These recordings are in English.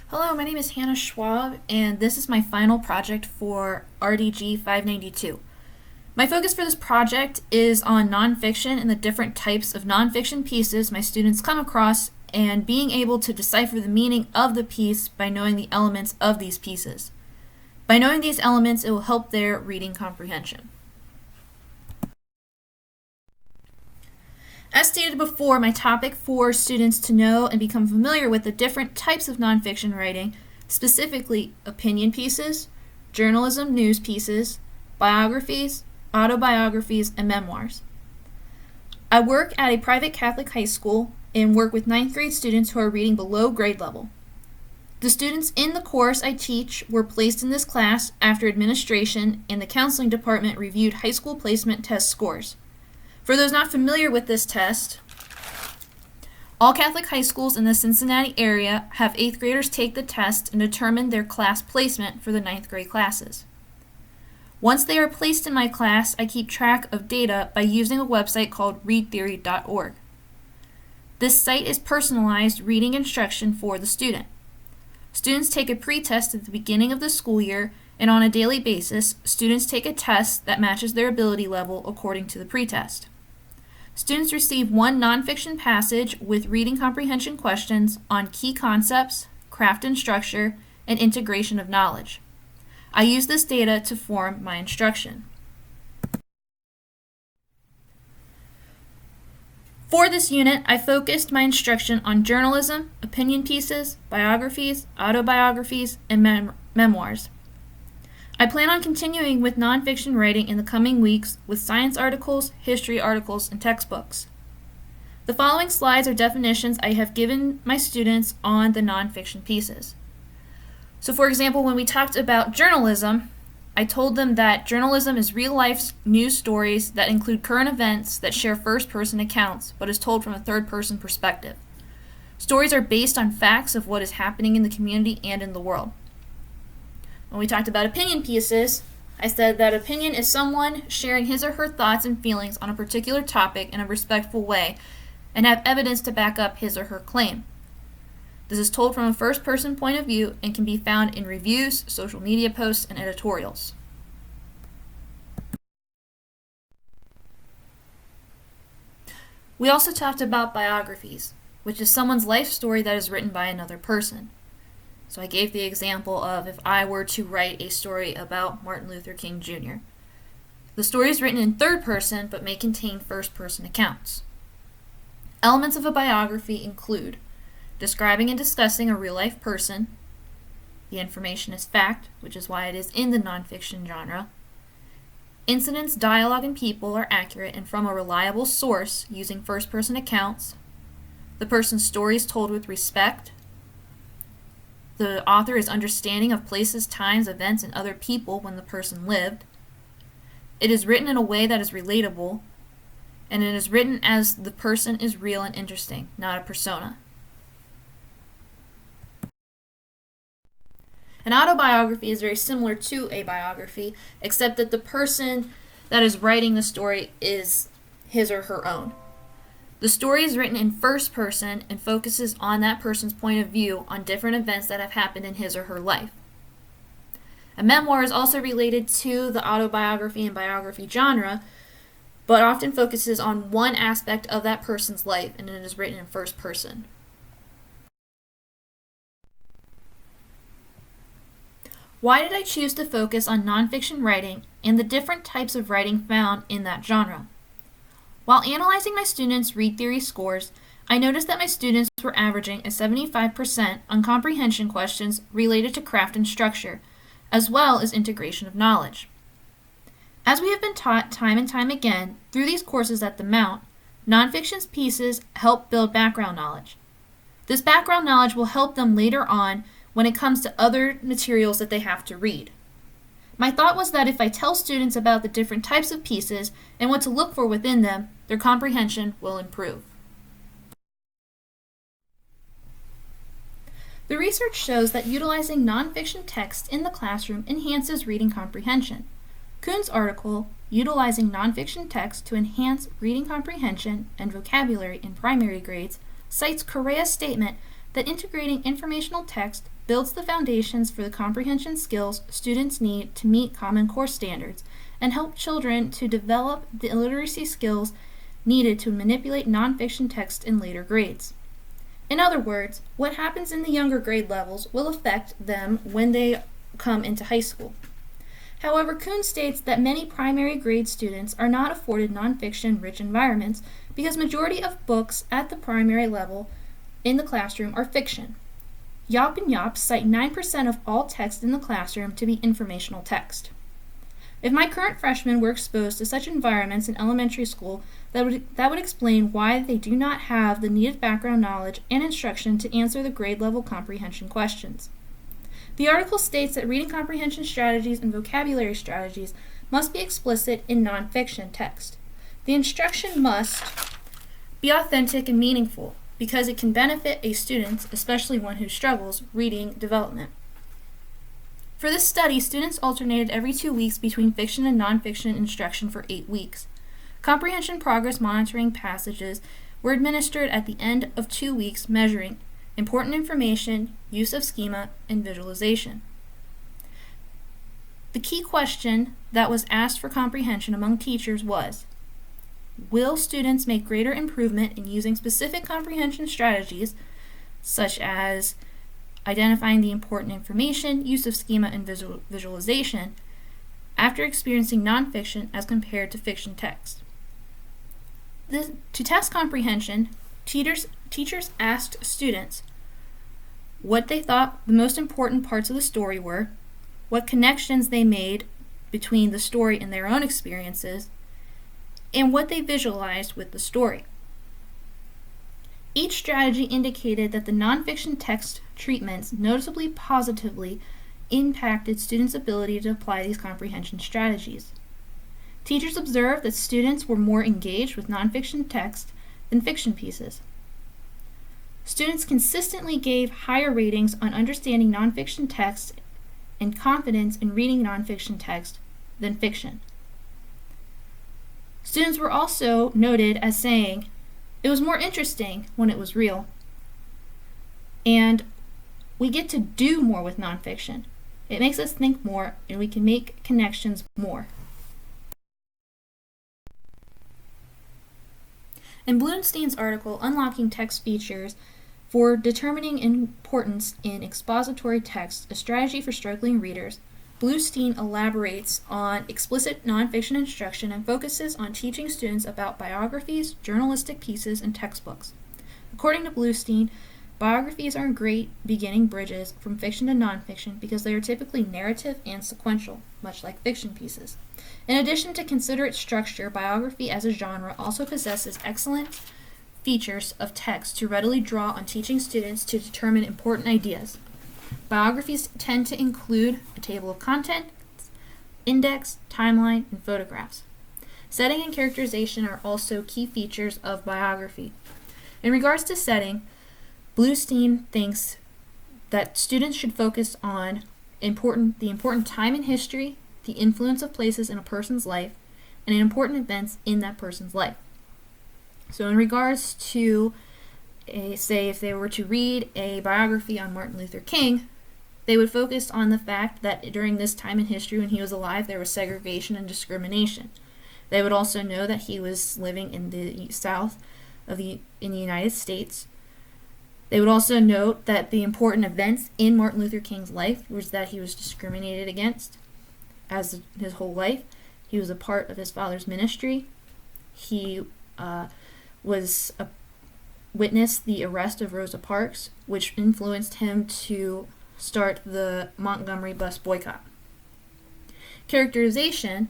Hello, my name is Hannah Schwab, and this is my final project for RDG 592. My focus for this project is on nonfiction and the different types of nonfiction pieces my students come across and being able to decipher the meaning of the piece by knowing the elements of these pieces. By knowing these elements, it will help their reading comprehension. As stated before, my topic for students to know and become familiar with the different types of nonfiction writing, specifically opinion pieces, journalism news pieces, biographies, autobiographies, and memoirs. I work at a private Catholic high school and work with 9th grade students who are reading below grade level. The students in the course I teach were placed in this class after administration and the counseling department reviewed high school placement test scores. For those not familiar with this test, all Catholic high schools in the Cincinnati area have 8th graders take the test and determine their class placement for the 9th grade classes. Once they are placed in my class, I keep track of data by using a website called readtheory.org. This site is personalized reading instruction for the student. Students take a pre-test at the beginning of the school year, and on a daily basis, students take a test that matches their ability level according to the pre-test. Students receive one nonfiction passage with reading comprehension questions on key concepts, craft and structure, and integration of knowledge. I use this data to form my instruction. For this unit, I focused my instruction on journalism, opinion pieces, biographies, autobiographies, and memoirs. I plan on continuing with nonfiction writing in the coming weeks with science articles, history articles, and textbooks. The following slides are definitions I have given my students on the nonfiction pieces. So for example, when we talked about journalism, I told them that journalism is real-life news stories that include current events that share first-person accounts, but is told from a third-person perspective. Stories are based on facts of what is happening in the community and in the world. When we talked about opinion pieces, I said that opinion is someone sharing his or her thoughts and feelings on a particular topic in a respectful way and have evidence to back up his or her claim. This is told from a first-person point of view and can be found in reviews, social media posts, and editorials. We also talked about biographies, which is someone's life story that is written by another person. So I gave the example of if I were to write a story about Martin Luther King Jr. The story is written in third person but may contain first-person accounts. Elements of a biography include describing and discussing a real-life person. The information is fact, which is why it is in the nonfiction genre. Incidents, dialogue, and people are accurate and from a reliable source using first-person accounts. The person's story is told with respect. The author is understanding of places, times, events, and other people when the person lived. It is written in a way that is relatable, and it is written as the person is real and interesting, not a persona. An autobiography is very similar to a biography, except that the person that is writing the story is his or her own. The story is written in first person and focuses on that person's point of view on different events that have happened in his or her life. A memoir is also related to the autobiography and biography genre, but often focuses on one aspect of that person's life, and it is written in first person. Why did I choose to focus on nonfiction writing and the different types of writing found in that genre? While analyzing my students' read theory scores, I noticed that my students were averaging a 75% on comprehension questions related to craft and structure, as well as integration of knowledge. As we have been taught time and time again through these courses at the Mount, nonfiction pieces help build background knowledge. This background knowledge will help them later on when it comes to other materials that they have to read. My thought was that if I tell students about the different types of pieces and what to look for within them, their comprehension will improve. The research shows that utilizing nonfiction text in the classroom enhances reading comprehension. Kuhn's article, Utilizing Nonfiction Text to Enhance Reading Comprehension and Vocabulary in Primary Grades, cites Correa's statement that integrating informational text builds the foundations for the comprehension skills students need to meet Common Core standards and help children to develop the literacy skills needed to manipulate nonfiction text in later grades. In other words, what happens in the younger grade levels will affect them when they come into high school. However, Kuhn states that many primary grade students are not afforded nonfiction-rich environments because majority of books at the primary level in the classroom are fiction. Yop and Yop cite 9% of all text in the classroom to be informational text. If my current freshmen were exposed to such environments in elementary school, that would explain why they do not have the needed background knowledge and instruction to answer the grade level comprehension questions. The article states that reading comprehension strategies and vocabulary strategies must be explicit in nonfiction text. The instruction must be authentic and meaningful because it can benefit a student, especially one who struggles, reading development. For this study, students alternated every 2 weeks between fiction and nonfiction instruction for 8 weeks. Comprehension progress monitoring passages were administered at the end of 2 weeks, measuring important information, use of schema, and visualization. The key question that was asked for comprehension among teachers was, will students make greater improvement in using specific comprehension strategies, such as identifying the important information, use of schema, and visualization, after experiencing nonfiction as compared to fiction text? To test comprehension, teachers asked students what they thought the most important parts of the story were, what connections they made between the story and their own experiences, and what they visualized with the story. Each strategy indicated that the nonfiction text treatments noticeably positively impacted students' ability to apply these comprehension strategies. Teachers observed that students were more engaged with nonfiction text than fiction pieces. Students consistently gave higher ratings on understanding nonfiction text and confidence in reading nonfiction text than fiction. Students were also noted as saying, "It was more interesting when it was real," and "we get to do more with nonfiction. It makes us think more and we can make connections more." In Bloomstein's article, Unlocking Text Features for Determining Importance in Expository Text, a Strategy for Struggling Readers, Bloomstein elaborates on explicit nonfiction instruction and focuses on teaching students about biographies, journalistic pieces, and textbooks. According to Bloomstein, biographies are great beginning bridges from fiction to nonfiction because they are typically narrative and sequential, much like fiction pieces. In addition to considerate structure, biography as a genre also possesses excellent features of text to readily draw on teaching students to determine important ideas. Biographies tend to include a table of contents, index, timeline, and photographs. Setting and characterization are also key features of biography. In regards to setting, Bloomstein thinks that students should focus on the important time in history, the influence of places in a person's life, and important events in that person's life. So in regards to, say, if they were to read a biography on Martin Luther King, they would focus on the fact that during this time in history when he was alive, there was segregation and discrimination. They would also know that he was living in the South in the United States. They would also note that the important events in Martin Luther King's life was that he was discriminated against as his whole life. He was a part of his father's ministry. He witnessed the arrest of Rosa Parks, which influenced him to start the Montgomery bus boycott. Characterization,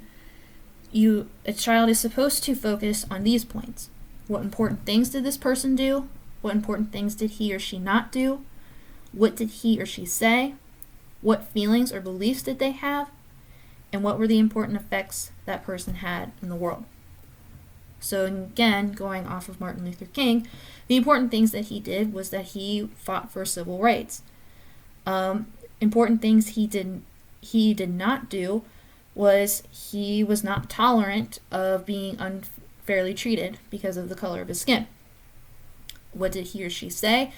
a child is supposed to focus on these points. What important things did this person do? What important things did he or she not do? What did he or she say? What feelings or beliefs did they have? And what were the important effects that person had in the world? So again, going off of Martin Luther King, the important things that he did was that he fought for civil rights. Important things he did not do was he was not tolerant of being unfairly treated because of the color of his skin. What did he or she say?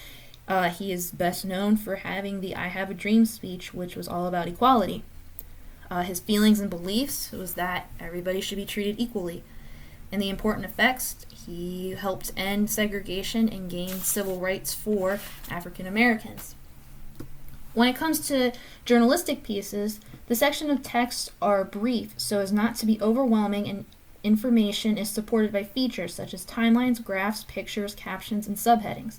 He is best known for having the I Have a Dream speech, which was all about equality. His feelings and beliefs was that everybody should be treated equally. And the important effects, he helped end segregation and gain civil rights for African Americans. When it comes to journalistic pieces, the sections of text are brief so as not to be overwhelming, and information is supported by features such as timelines, graphs, pictures, captions, and subheadings.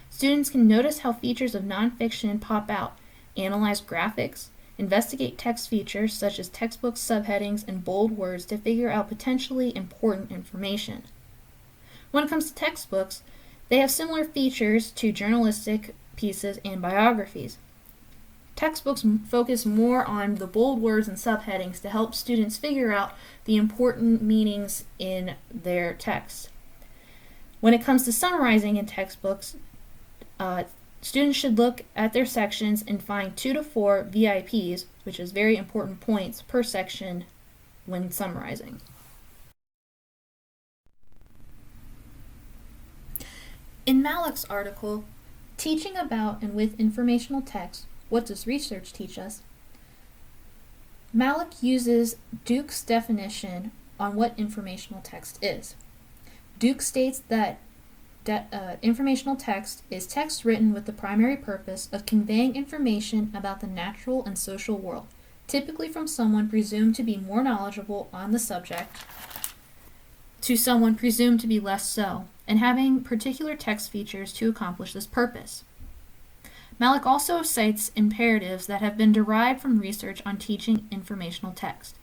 Students can notice how features of nonfiction pop out, analyze graphics, investigate text features such as textbook subheadings and bold words to figure out potentially important information. When it comes to textbooks, they have similar features to journalistic pieces and biographies. Textbooks focus more on the bold words and subheadings to help students figure out the important meanings in their text. When it comes to summarizing in textbooks, students should look at their sections and find 2 to 4 VIPs, which is very important points per section when summarizing. In Malik's article, Teaching About and with Informational Text, What Does Research Teach Us?, Malik uses Duke's definition on what informational text is. Duke states that informational text is text written with the primary purpose of conveying information about the natural and social world, typically from someone presumed to be more knowledgeable on the subject to someone presumed to be less so, and having particular text features to accomplish this purpose. Malik also cites imperatives that have been derived from research on teaching informational text.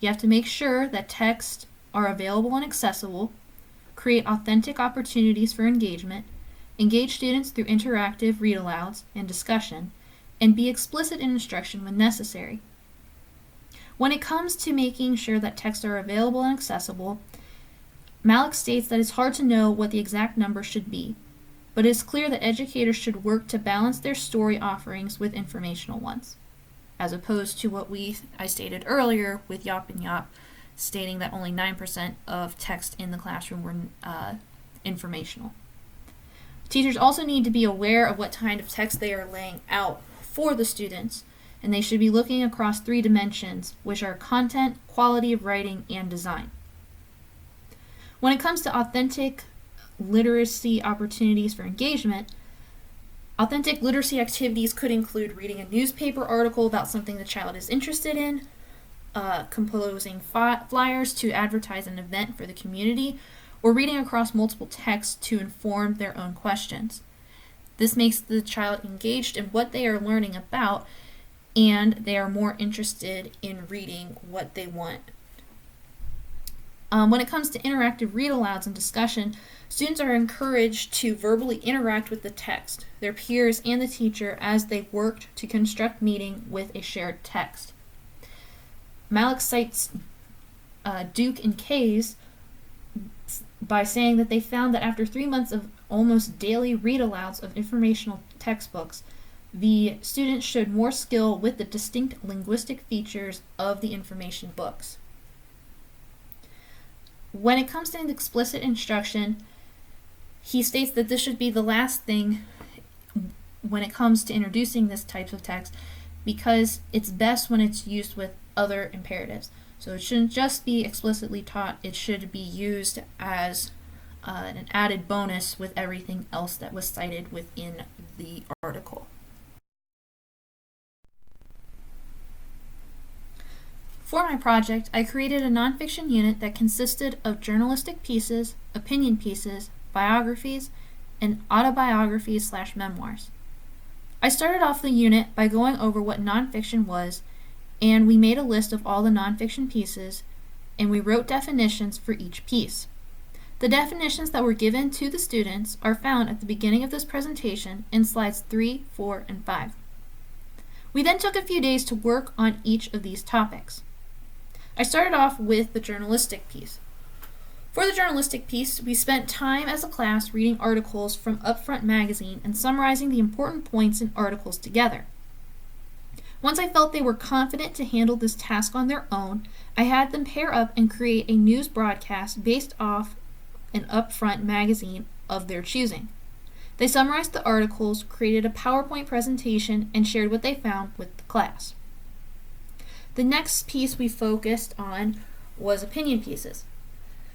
You have to make sure that texts are available and accessible, create authentic opportunities for engagement, engage students through interactive read-alouds and discussion, and be explicit in instruction when necessary. When it comes to making sure that texts are available and accessible, Malik states that it's hard to know what the exact number should be, but it is clear that educators should work to balance their story offerings with informational ones, as opposed to what I stated earlier with Yop and Yop, stating that only 9% of text in the classroom were informational. Teachers also need to be aware of what kind of text they are laying out for the students, and they should be looking across 3 dimensions, which are content, quality of writing, and design. When it comes to authentic literacy opportunities for engagement, authentic literacy activities could include reading a newspaper article about something the child is interested in, composing flyers to advertise an event for the community, or reading across multiple texts to inform their own questions. This makes the child engaged in what they are learning about, and they are more interested in reading what they want. When it comes to interactive read-alouds and discussion, students are encouraged to verbally interact with the text, their peers, and the teacher as they worked to construct meaning with a shared text. Malik cites Duke and Kayes by saying that they found that after 3 months of almost daily read-alouds of informational textbooks, the students showed more skill with the distinct linguistic features of the information books. When it comes to explicit instruction, he states that this should be the last thing when it comes to introducing this type of text, because it's best when it's used with other imperatives. So it shouldn't just be explicitly taught, it should be used as an added bonus with everything else that was cited within the article. For my project, I created a nonfiction unit that consisted of journalistic pieces, opinion pieces, biographies, and autobiographies/memoirs. I started off the unit by going over what nonfiction was, and we made a list of all the nonfiction pieces, and we wrote definitions for each piece. The definitions that were given to the students are found at the beginning of this presentation in slides 3, 4, and 5. We then took a few days to work on each of these topics. I started off with the journalistic piece. For the journalistic piece, we spent time as a class reading articles from Upfront magazine and summarizing the important points in articles together. Once I felt they were confident to handle this task on their own, I had them pair up and create a news broadcast based off an Upfront magazine of their choosing. They summarized the articles, created a PowerPoint presentation, and shared what they found with the class. The next piece we focused on was opinion pieces.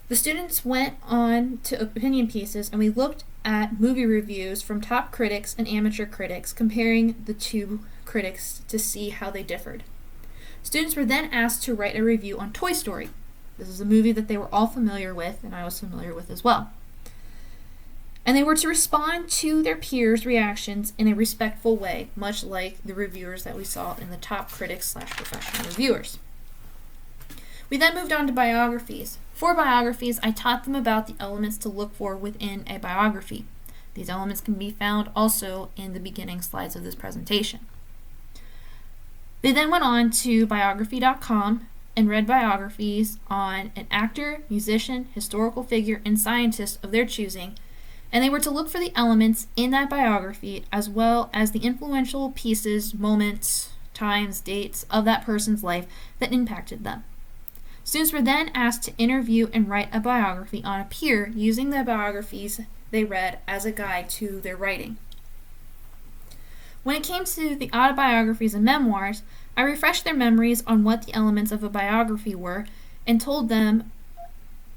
The students went on to opinion pieces, and we looked at movie reviews from top critics and amateur critics, comparing the two critics to see how they differed. Students were then asked to write a review on Toy Story. This is a movie that they were all familiar with, and I was familiar with as well. And they were to respond to their peers' reactions in a respectful way, much like the reviewers that we saw in the top critics/professional reviewers. We then moved on to biographies. For biographies, I taught them about the elements to look for within a biography. These elements can be found also in the beginning slides of this presentation. They then went on to biography.com and read biographies on an actor, musician, historical figure, and scientist of their choosing, and they were to look for the elements in that biography as well as the influential pieces, moments, times, dates of that person's life that impacted them. Students were then asked to interview and write a biography on a peer using the biographies they read as a guide to their writing. When it came to the autobiographies and memoirs, I refreshed their memories on what the elements of a biography were and told them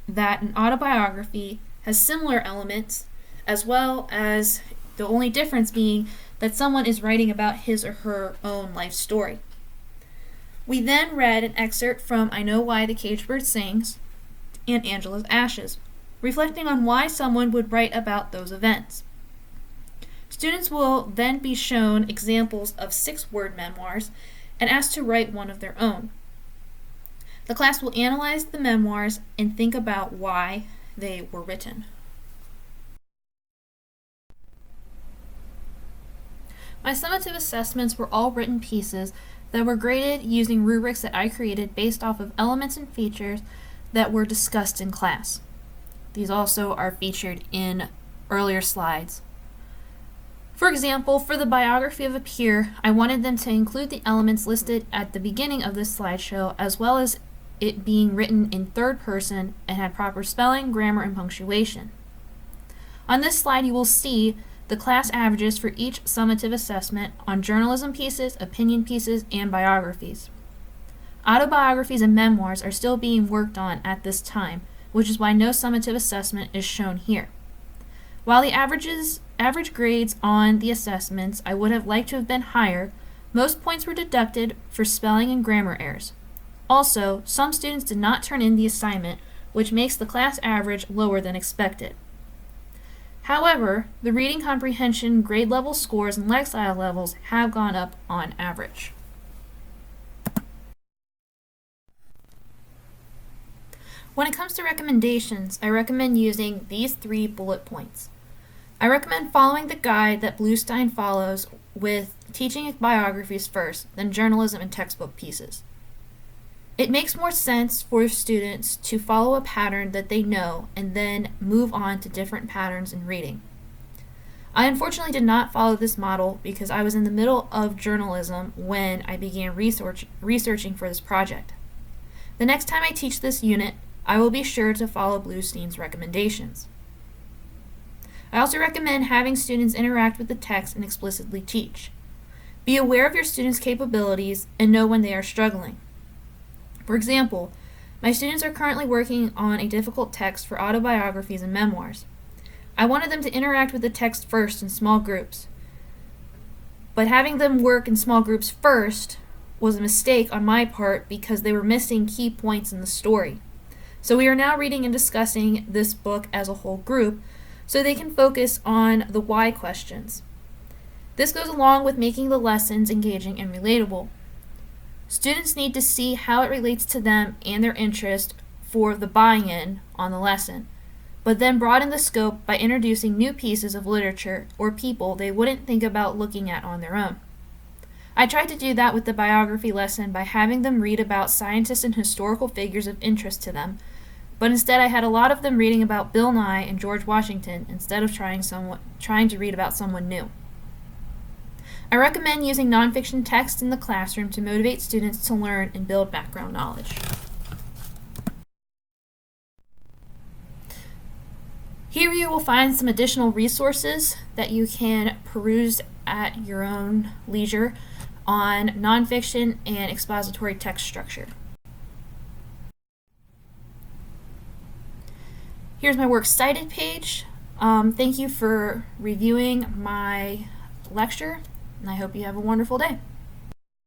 that an autobiography has similar elements, as well as the only difference being that someone is writing about his or her own life story. We then read an excerpt from I Know Why the Caged Bird Sings and Angela's Ashes, reflecting on why someone would write about those events. Students will then be shown examples of 6-word memoirs and asked to write one of their own. The class will analyze the memoirs and think about why they were written. My summative assessments were all written pieces that were graded using rubrics that I created based off of elements and features that were discussed in class. These also are featured in earlier slides. For example, for the biography of a peer, I wanted them to include the elements listed at the beginning of this slideshow, as well as it being written in third person and had proper spelling, grammar, and punctuation. On this slide, you will see the class averages for each summative assessment on journalism pieces, opinion pieces, and biographies. Autobiographies and memoirs are still being worked on at this time, which is why no summative assessment is shown here. While the average grades on the assessments I would have liked to have been higher, most points were deducted for spelling and grammar errors. Also, some students did not turn in the assignment, which makes the class average lower than expected. However, the reading comprehension grade level scores and lexile levels have gone up on average. When it comes to recommendations, I recommend using these 3 bullet points. I recommend following the guide that Bluestein follows with teaching biographies first, then journalism and textbook pieces. It makes more sense for students to follow a pattern that they know and then move on to different patterns in reading. I unfortunately did not follow this model because I was in the middle of journalism when I began researching for this project. The next time I teach this unit, I will be sure to follow Blustein's recommendations. I also recommend having students interact with the text and explicitly teach. Be aware of your students' capabilities and know when they are struggling. For example, my students are currently working on a difficult text for autobiographies and memoirs. I wanted them to interact with the text first in small groups, but having them work in small groups first was a mistake on my part because they were missing key points in the story. So we are now reading and discussing this book as a whole group so they can focus on the why questions. This goes along with making the lessons engaging and relatable. Students need to see how it relates to them and their interest for the buy-in on the lesson, but then broaden the scope by introducing new pieces of literature or people they wouldn't think about looking at on their own. I tried to do that with the biography lesson by having them read about scientists and historical figures of interest to them, but instead I had a lot of them reading about Bill Nye and George Washington instead of trying to read about someone new. I recommend using nonfiction text in the classroom to motivate students to learn and build background knowledge. Here you will find some additional resources that you can peruse at your own leisure on nonfiction and expository text structure. Here's my works cited page. Thank you for reviewing my lecture, and I hope you have a wonderful day.